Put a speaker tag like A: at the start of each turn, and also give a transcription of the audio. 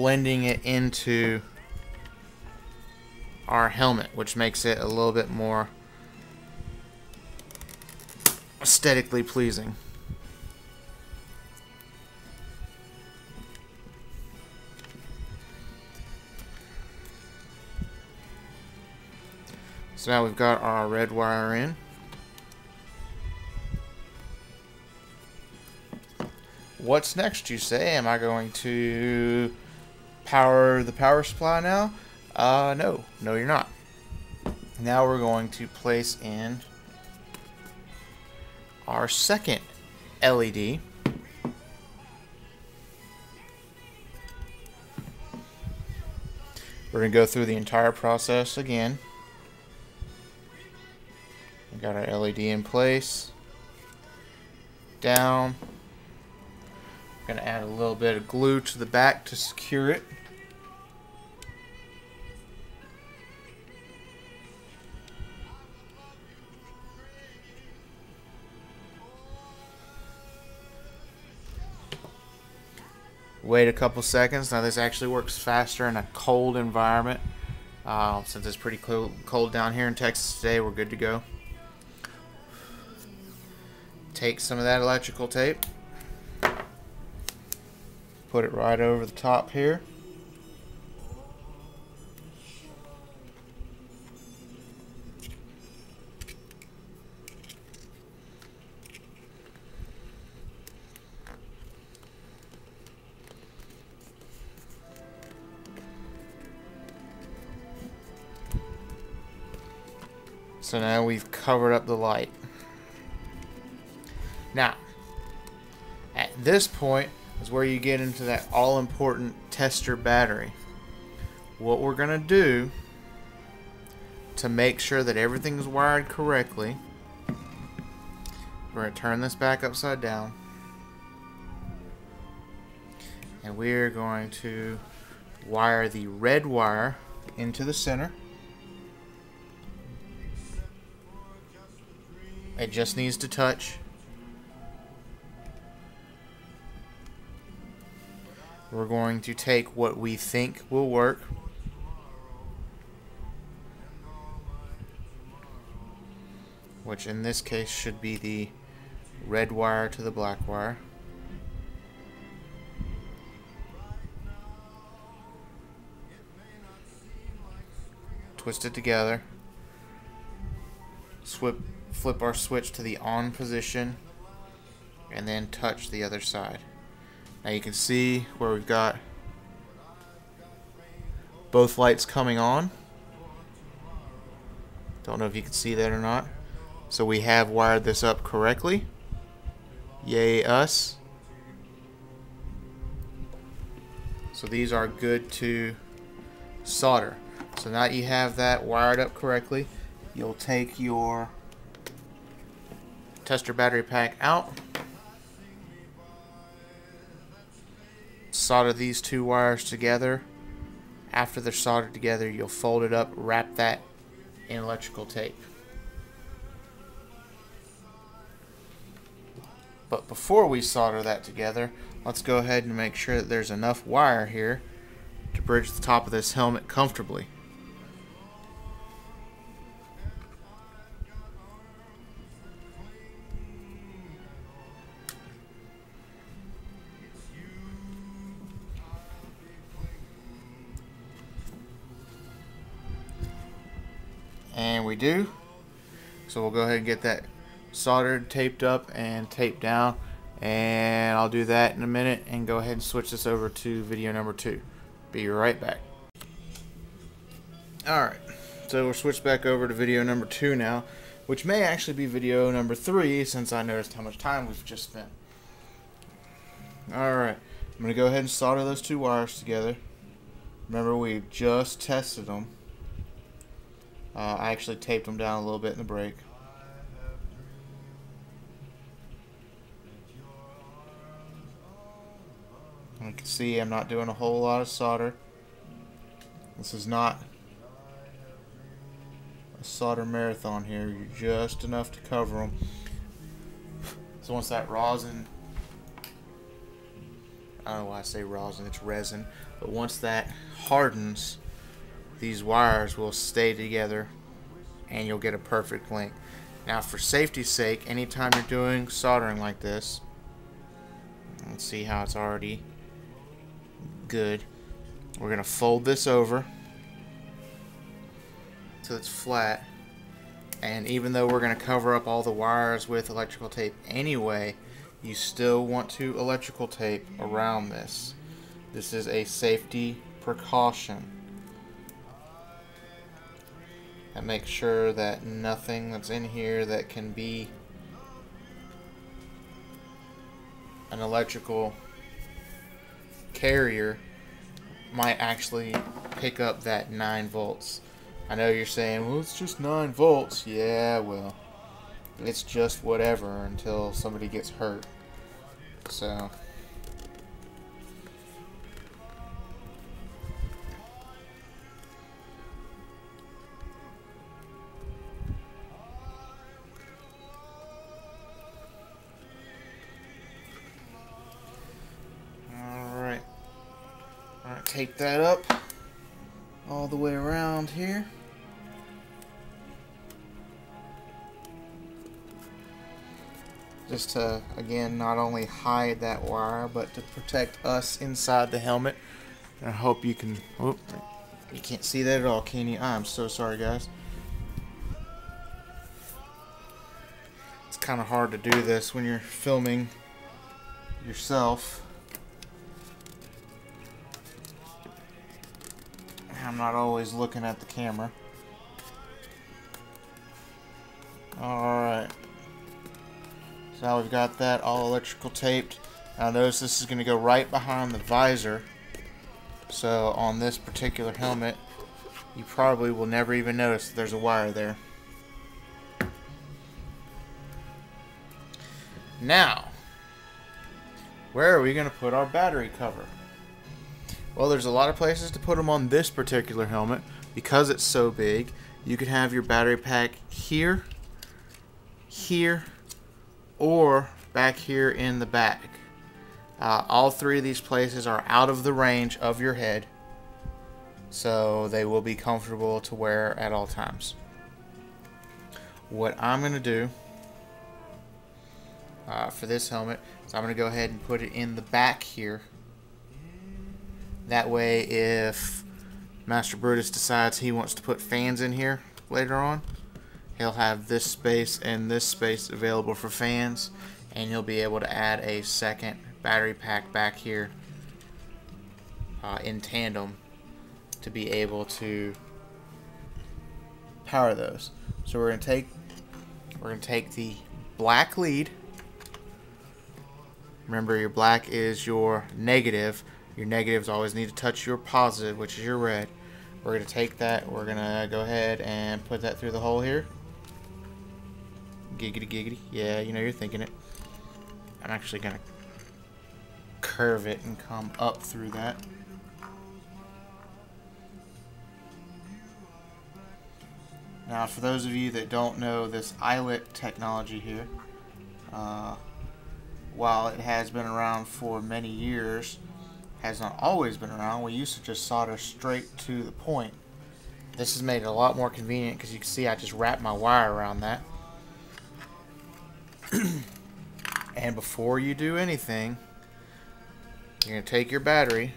A: blending it into our helmet, which makes it a little bit more aesthetically pleasing. So now we've got our red wire in. What's next, you say? Am I going to power the power supply now? No, you're not. Now we're going to place in our second LED. We're going to go through the entire process again. We got our LED in place. Down. We're going to add a little bit of glue to the back to secure it. Wait a couple seconds. Now this actually works faster in a cold environment. Since it's pretty cold down here in Texas today, we're good to go. Take some of that electrical tape. Put it right over the top here. So now we've covered up the light. Now, at this point is where you get into that all-important tester battery. What we're going to do to make sure that everything is wired correctly, we're going to turn this back upside down. And we're going to wire the red wire into the center. It just needs to touch. We're going to take what we think will work. Which in this case should be the red wire to the black wire. Twist it together. Flip our switch to the on position and then touch the other side. Now you can see where we've got both lights coming on. Don't know if you can see that or not. So we have wired this up correctly. Yay us. So these are good to solder. So now that you have that wired up correctly, you'll take your tester battery pack out, solder these two wires together. After they're soldered together, you'll fold it up, wrap that in electrical tape. But before we solder that together, let's go ahead and make sure that there's enough wire here to bridge the top of this helmet comfortably. And we do. So we'll go ahead and get that soldered, taped up, and taped down. And I'll do that in a minute and go ahead and switch this over to video number 2. Be right back. Alright, so we're switched back over to video number 2 now, which may actually be video number 3 since I noticed how much time we've just spent. Alright, I'm going to go ahead and solder those two wires together. Remember, we just tested them. I actually taped them down a little bit in the break. You can see I'm not doing a whole lot of solder. This is not a solder marathon here. You're just enough to cover them. So once that rosin I don't know why I say rosin, it's resin. But once that hardens, these wires will stay together and you'll get a perfect length. Now for safety's sake, anytime you're doing soldering like this, let's see how it's already good. We're going to fold this over so it's flat. And even though we're going to cover up all the wires with electrical tape anyway, you still want to electrical tape around this. This is a safety precaution. And make sure that nothing that's in here that can be an electrical carrier might actually pick up that 9 volts. I know you're saying, well, it's just 9 volts. Yeah, well, it's just whatever until somebody gets hurt. So alright, tape that up all the way around here. Just to, again, not only hide that wire, but to protect us inside the helmet. I hope you can, oh, you can't see that at all, can you? I'm so sorry, guys. It's kind of hard to do this when you're filming yourself. I'm not always looking at the camera. Alright. So now we've got that all electrical taped. Now notice this is going to go right behind the visor. So on this particular helmet, you probably will never even notice that there's a wire there. Now, where are we going to put our battery cover? Well, there's a lot of places to put them on this particular helmet. Because it's so big, you could have your battery pack here, here, or back here in the back. All 3 of these places are out of the range of your head, so they will be comfortable to wear at all times. What I'm going to do for this helmet is I'm going to go ahead and put it in the back here. That way, if Master Brutus decides he wants to put fans in here later on, he'll have this space and this space available for fans, and he'll be able to add a second battery pack back here in tandem to be able to power those. So we're going to take the black lead. Remember, your black is your negative. Your negatives always need to touch your positive, which is your red. We're going to take that, we're going to go ahead and put that through the hole here. Giggity giggity. Yeah, you know, you're thinking it. I'm actually going to curve it and come up through that. Now, for those of you that don't know this eyelet technology here, while it has been around for many years, has not always been around. We used to just solder straight to the point. This has made it a lot more convenient because you can see I just wrap my wire around that. And before you do anything, you're going to take your battery